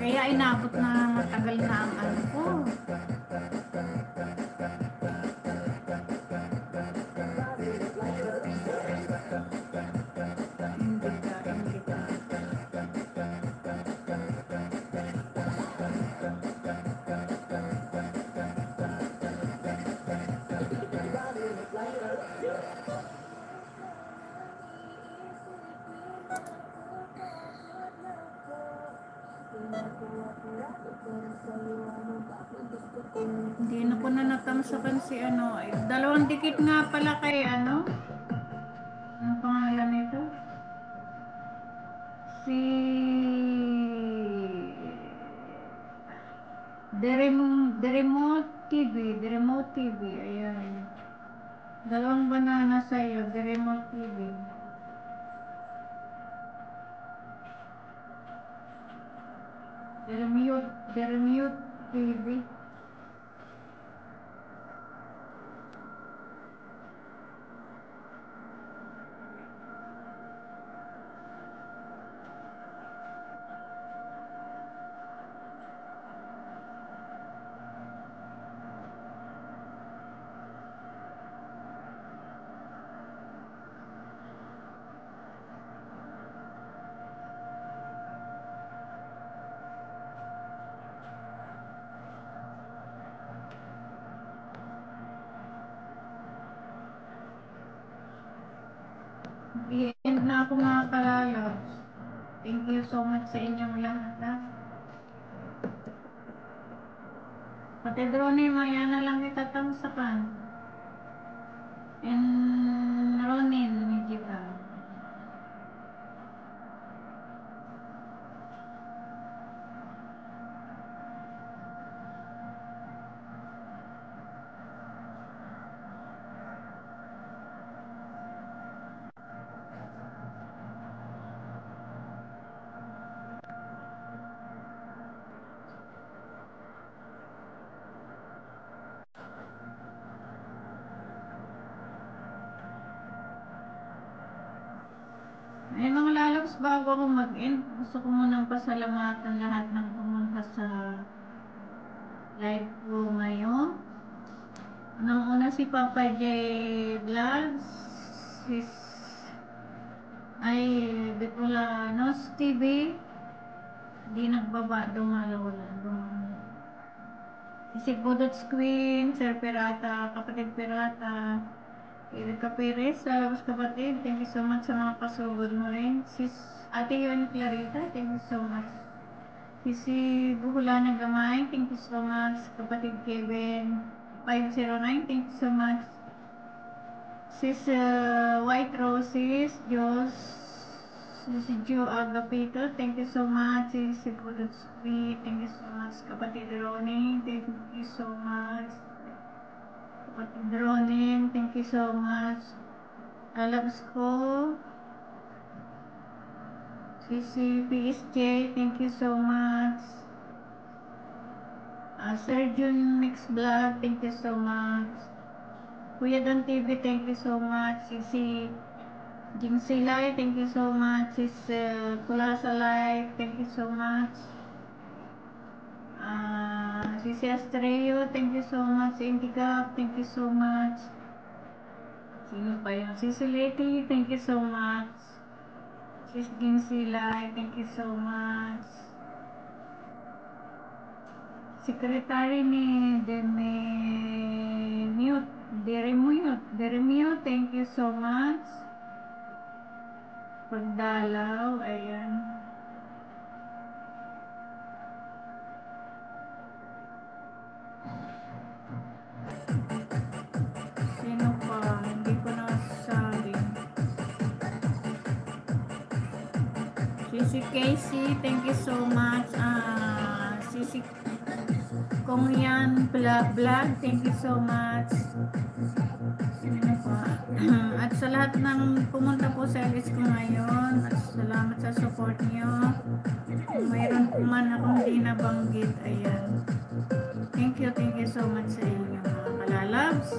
Kaya inabot na matagal na ang ano ko. Hindi na ko na natamsakan si ano. Dalawang dikit nga pala kay ano. Ano pangalan nito? Si The Remote TV, ayan. Dalawang banana sa'yo, The Remote TV. The Remote TV. I-end na ako mga kalalabs. Thank you so much sa inyong lahat. Ha? Pati drone, maya na lang itatamsakan. And Ronin, medyo ka. Ay mga lalabs, bago ako mag-end, gusto ko munang pasalamatan lahat ng pumunta sa live ko ngayon. Unang-una si Papa J Vlogs, sis ay Bitulanos TV, di nagbaba, dumalaw lang, si Budots Queen, Sir Pirata, Kapatid Pirata, Erika Perez, Lalabas Kapatid, thank you so much sa mga pasugod mo rin. Sis Ate Yun Clarita, thank you so much. Si Buhulana Gamay, thank you so much. Kapatid Kevin 509, thank you so much. Sis White Roses, Diyos, si Joe Agapito, thank you so much. Si Budots Queen, thank you so much. Kapatid Ronnie, thank you so much. Kapatid Ronin, thank you so much. Lalabs ko. Si PSJ, thank you so much. Sir Jun Mix Vlog, thank you so much. Kuya Don TV, thank you so much. Si Jing Silay, thank you so much. Kulasa Life, thank you so much. Si Astreo, thank you so much. Indigap, thank you so much. Sino pa yun? Si Leti, thank you so much. Sis Ginsilay, thank you so much. Secretary ni Deremute, thank you so much. Pagdalaw, ayan. Sino pa? Hindi ko nasabi. Si Casey, thank you so much. Si Kung Yan Vlog, thank you so much. Sino pa? At sa lahat ng pumunta po sa LS ko ngayon, at salamat sa support nyo. Kung mayroon man akong di nabanggit, ayan. Thank you so much sa inyo mga kalalabs.